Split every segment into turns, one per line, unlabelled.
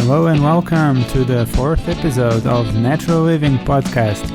Hello and welcome to the fourth episode of Natural Living podcast,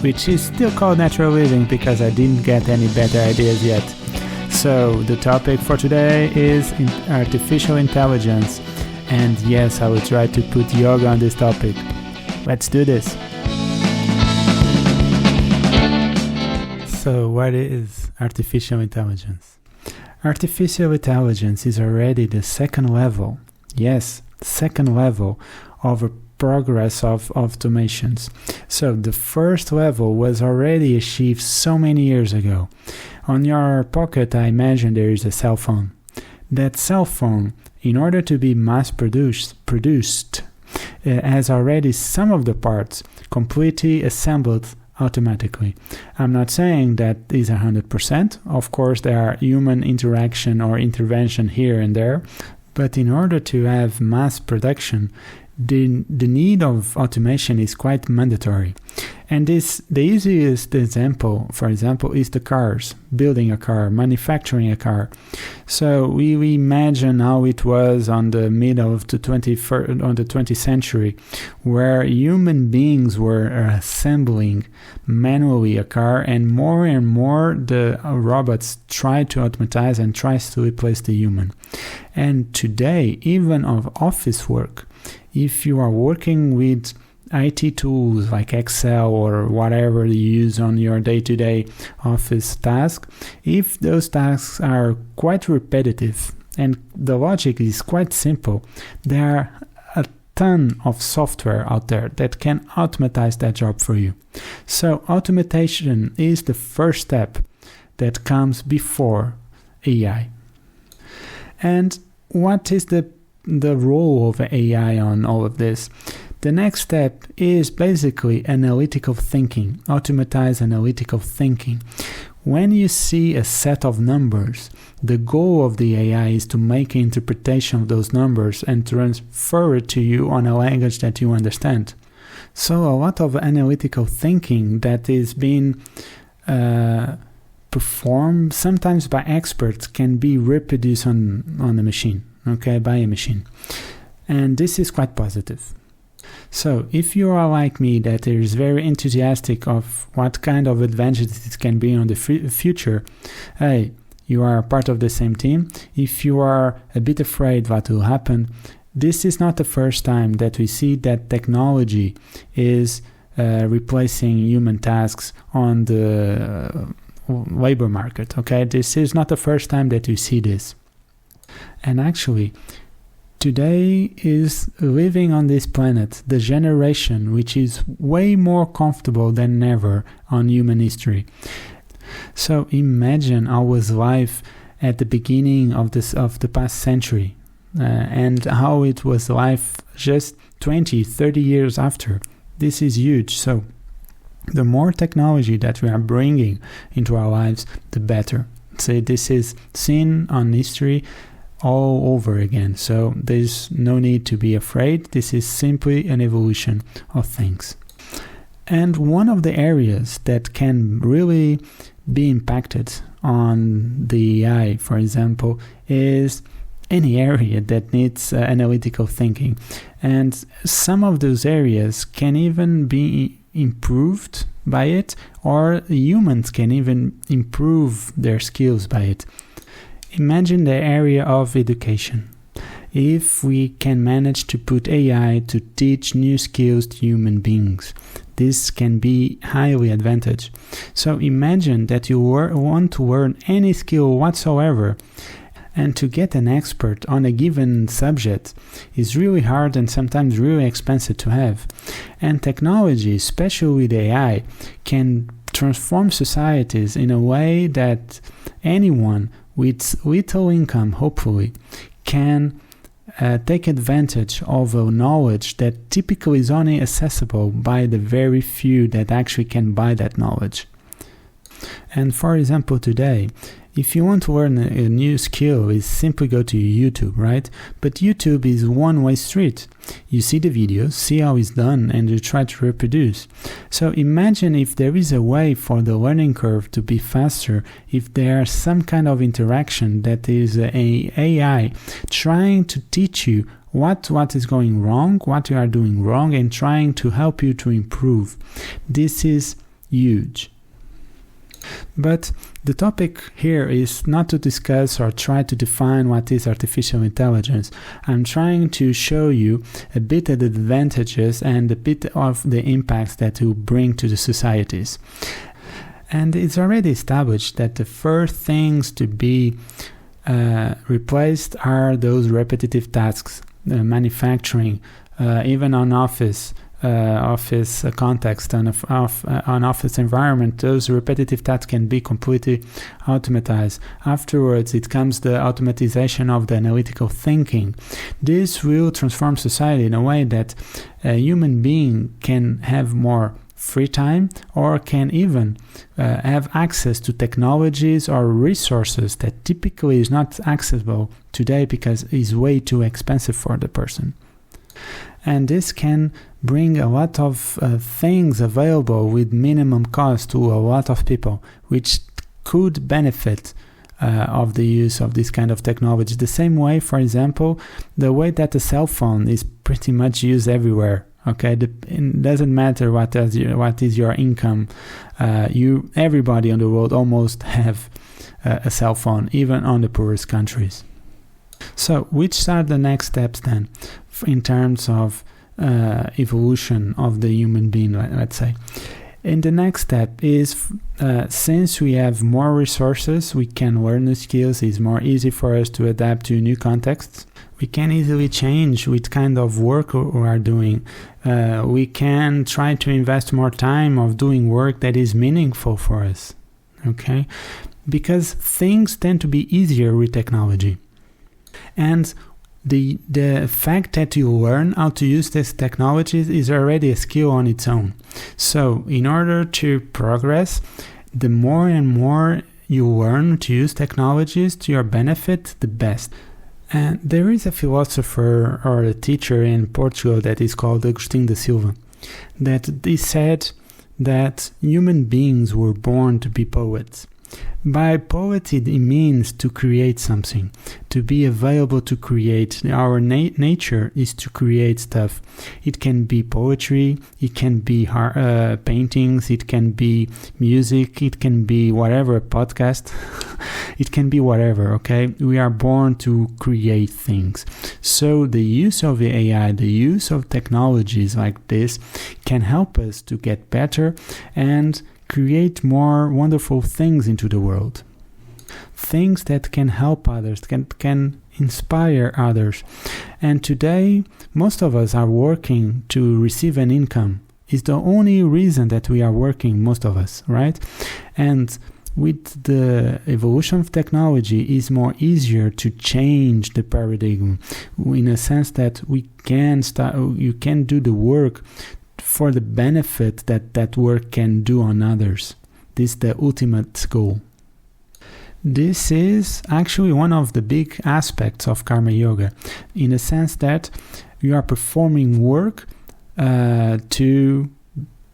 which is still called Natural Living because I didn't get any better ideas yet. So the topic for today is artificial intelligence, and yes, I will try to put yoga on this topic. Let's do this. So what is artificial intelligence? Artificial intelligence is already the second level of a progress of automations. So the first level was already achieved so many years ago. On your pocket, I imagine there is a cell phone. That cell phone, in order to be mass produced, has already some of the parts completely assembled automatically. I'm not saying that is 100%. Of course, there are human interaction or intervention here and there. But in order to have mass production, the need of automation is quite mandatory. And the easiest example, for example, is the cars, building a car, manufacturing a car. So we imagine how it was on the middle of the 20th century, where human beings were assembling manually a car, and more the robots try to automatize and tries to replace the human. And today, even of office work, if you are working with IT tools like Excel or whatever you use on your day-to-day office task, if those tasks are quite repetitive and the logic is quite simple, there are a ton of software out there that can automatize that job for you. So automation is the first step that comes before AI. And what is the role of AI on all of this? The next step is basically analytical thinking, automatized analytical thinking. When you see a set of numbers, the goal of the AI is to make an interpretation of those numbers and transfer it to you on a language that you understand. So a lot of analytical thinking that is being performed sometimes by experts can be reproduced on a machine, by a machine. And this is quite positive. So if you are like me, that is very enthusiastic of what kind of advantages it can be on the future, hey, you are part of the same team. If you are a bit afraid what will happen, this is not the first time that we see that technology is replacing human tasks on the labor market. This is not the first time that you see this. And actually, today is living on this planet the generation which is way more comfortable than ever on human history. So imagine how was life at the beginning of the past century and how it was life just 20-30 years after. This is huge. So the more technology that we are bringing into our lives, the better. So this is seen on history all over again. So there's no need to be afraid. This is simply an evolution of things. And one of the areas that can really be impacted on the AI, for example, is any area that needs analytical thinking. And some of those areas can even be improved by it, or humans can even improve their skills by it. Imagine the area of education. If we can manage to put AI to teach new skills to human beings, this can be highly advantageous. So imagine that you want to learn any skill whatsoever, and to get an expert on a given subject is really hard and sometimes really expensive to have. And technology, especially with AI, can transform societies in a way that anyone with little income, hopefully, can take advantage of a knowledge that typically is only accessible by the very few that actually can buy that knowledge. And for example, today, if you want to learn a new skill, is simply go to YouTube, right? But YouTube is one-way street. You see the videos, see how it's done, and you try to reproduce. So imagine if there is a way for the learning curve to be faster, if there's some kind of interaction that is an AI trying to teach you what is going wrong, what you are doing wrong, and trying to help you to improve. This is huge. But the topic here is not to discuss or try to define what is artificial intelligence. I'm trying to show you a bit of the advantages and a bit of the impacts that it will bring to the societies. And it's already established that the first things to be replaced are those repetitive tasks, manufacturing, even on office context and on office environment. Those repetitive tasks can be completely automatized. Afterwards, it comes the automatization of the analytical thinking. This will transform society in a way that a human being can have more free time, or can even have access to technologies or resources that typically is not accessible today because it's way too expensive for the person. And this can bring a lot of things available with minimum cost to a lot of people, which could benefit of the use of this kind of technology. The same way, for example, the way that a cell phone is pretty much used everywhere. Okay, it doesn't matter what is your income. Everybody in the world almost have a cell phone, even on the poorest countries. So, which are the next steps then, in terms of evolution of the human being, let's say? And the next step is, since we have more resources, we can learn new skills. It's more easy for us to adapt to new contexts. We can easily change what kind of work we are doing. We can try to invest more time of doing work that is meaningful for us. Okay? Because things tend to be easier with technology. And the fact that you learn how to use these technologies is already a skill on its own. So in order to progress, the more and more you learn to use technologies to your benefit, the best. And there is a philosopher or a teacher in Portugal that is called Agostinho da Silva, that he said that human beings were born to be poets. By poet, it means to create something, to be available to create. Our nature is to create stuff. It can be poetry, it can be paintings, it can be music, it can be whatever, podcast. It can be whatever, okay? We are born to create things. So the use of the AI, the use of technologies like this can help us to get better and create more wonderful things into the world. Things that can help others, can inspire others. And today, most of us are working to receive an income. It's the only reason that we are working, most of us, right? And with the evolution of technology, it's more easier to change the paradigm in a sense that you can do the work for the benefit that work can do on others. This is the ultimate goal. This is actually one of the big aspects of Karma Yoga, in the sense that you are performing work to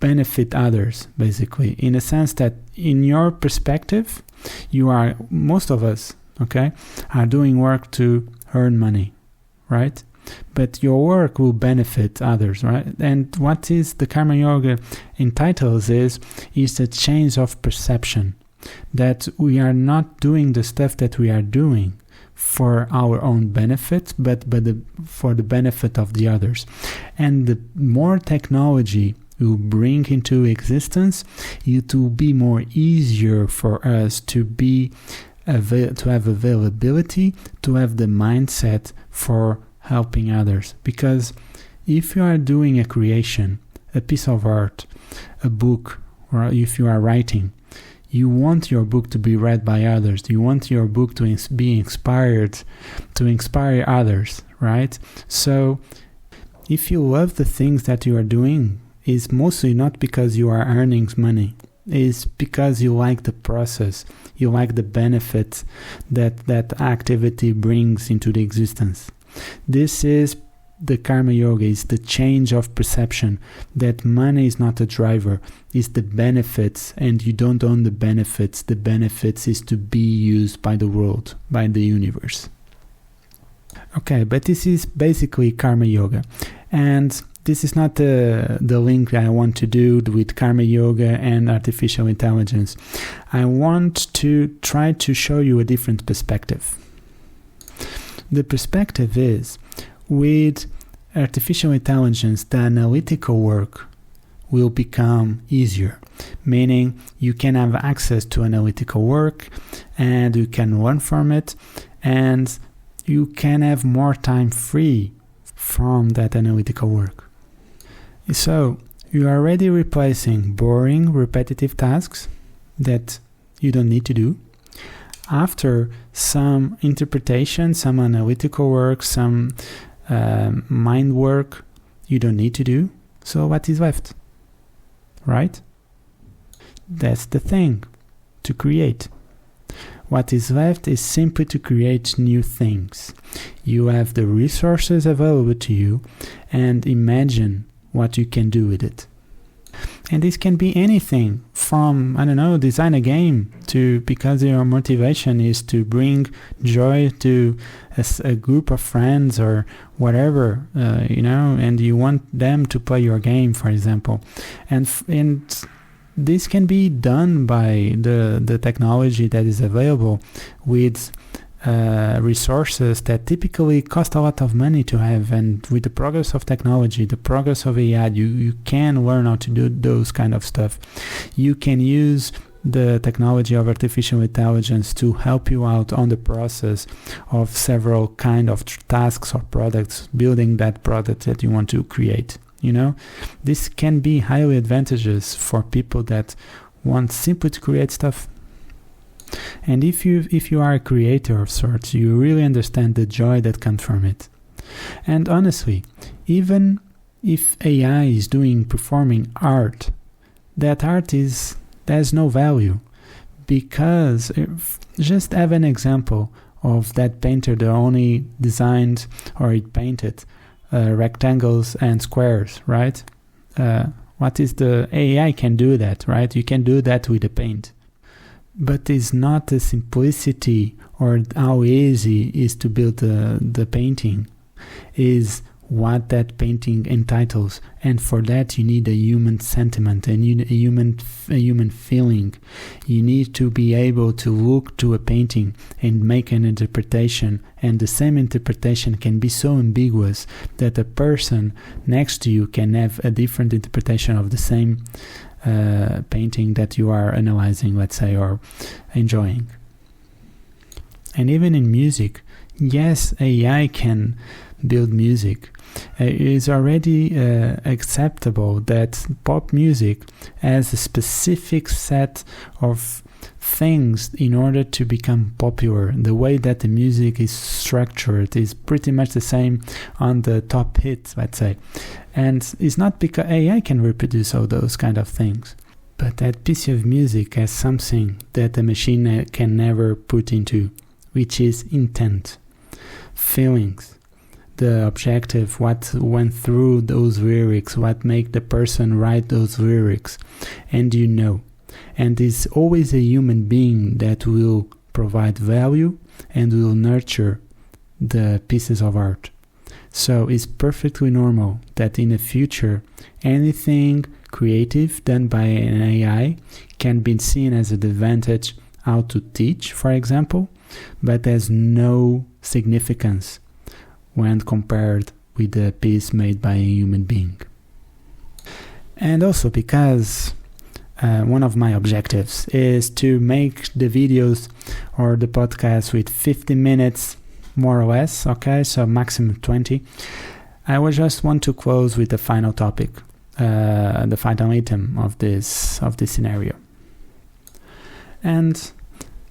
benefit others, basically. In the sense that in your perspective, most of us, okay, are doing work to earn money, right? But your work will benefit others, right? And what is the Karma Yoga entitles is a change of perception. That we are not doing the stuff that we are doing for our own benefit, but for the benefit of the others. And the more technology you bring into existence, it will be more easier for us to have availability, to have the mindset for helping others. Because if you are doing a creation, a piece of art, a book, or if you are writing, you want your book to be read by others. You want your book to be inspired, to inspire others, right? So if you love the things that you are doing, it's mostly not because you are earning money. It's because you like the process. You like the benefits that activity brings into the existence. This is the Karma Yoga, is the change of perception, that money is not a driver, it's the benefits, and you don't own the benefits. The benefits is to be used by the world, by the universe. Okay, but this is basically karma yoga. And this is not the link that I want to do with karma yoga and artificial intelligence. I want to try to show you a different perspective. The perspective is, with artificial intelligence, the analytical work will become easier, meaning you can have access to analytical work and you can learn from it, and you can have more time free from that analytical work. So you are already replacing boring, repetitive tasks that you don't need to do. After some interpretation, some analytical work, some mind work you don't need to do. So what is left? Right? That's the thing, to create. What is left is simply to create new things. You have the resources available to you, and imagine what you can do with it. And this can be anything from, design a game, to because your motivation is to bring joy to a group of friends or whatever, and you want them to play your game, for example. And this can be done by the technology that is available with resources that typically cost a lot of money to have. And with the progress of technology, the progress of AI, you can learn how to do those kind of stuff. You can use the technology of artificial intelligence to help you out on the process of several kind of tasks or products, building that product that you want to create. This can be highly advantageous for people that want simply to create stuff. And if you are a creator of sorts, you really understand the joy that comes from it. And honestly, even if AI is performing art, that art has no value, because just have an example of that painter that only designed or it painted rectangles and squares, right? What is the AI can do that, right? You can do that with a paint. But it's not the simplicity or how easy it is to build the painting, is what that painting entitles. And for that you need a human sentiment and a human feeling. You need to be able to look to a painting and make an interpretation, and the same interpretation can be so ambiguous that a person next to you can have a different interpretation of the same painting that you are analyzing, let's say, or enjoying. And even in music, yes, AI can build music. It is already acceptable that pop music has a specific set of things in order to become popular. The way that the music is structured is pretty much the same on the top hits, let's say. And it's not because AI can reproduce all those kind of things, but that piece of music has something that a machine can never put into, which is intent, feelings, the objective, what went through those lyrics, what make the person write those lyrics. And and it's always a human being that will provide value and will nurture the pieces of art. So it's perfectly normal that in the future anything creative done by an AI can be seen as an advantage how to teach, for example, but has no significance when compared with the piece made by a human being. And also because one of my objectives is to make the videos or the podcast with 50 minutes more or less, okay, so maximum 20. I would just want to close with the final topic, the final item of this scenario. And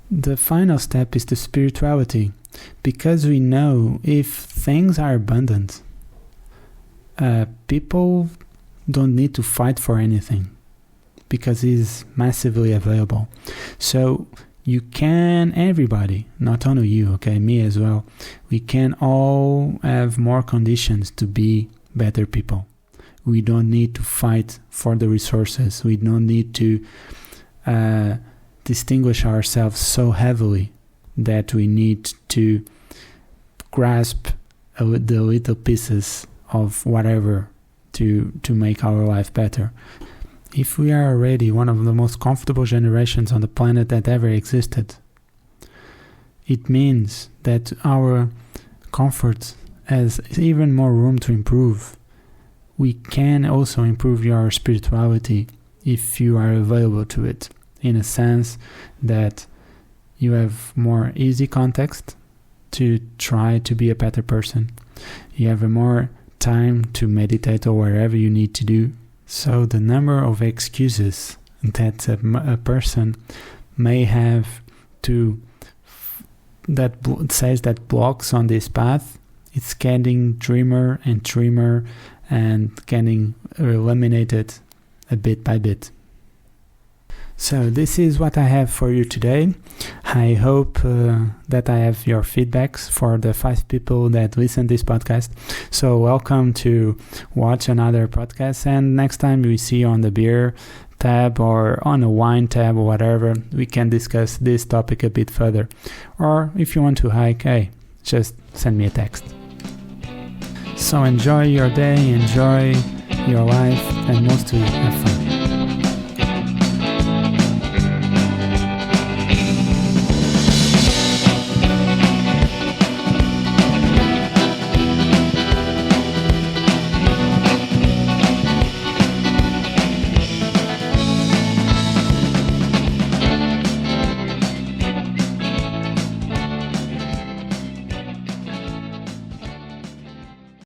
the final step is the spirituality, because we know if things are abundant, people don't need to fight for anything because it's massively available. So you can, everybody, not only you, okay, me as well, we can all have more conditions to be better people. We don't need to fight for the resources. We don't need to distinguish ourselves so heavily that we need to grasp the little pieces of whatever to make our life better. If we are already one of the most comfortable generations on the planet that ever existed, it means that our comfort has even more room to improve. We can also improve your spirituality if you are available to it, in a sense that you have more easy context to try to be a better person. You have more time to meditate or whatever you need to do. So the number of excuses that a person may have says that blocks on this path, it's getting trimmer and trimmer and getting eliminated a bit by bit. So this is what I have for you today. I hope that I have your feedbacks for the 5 people that listen to this podcast. So welcome to watch another podcast, and next time we see you on the beer tab or on a wine tab or whatever, we can discuss this topic a bit further. Or if you want to hike, hey, just send me a text. So enjoy your day, enjoy your life, and mostly have fun.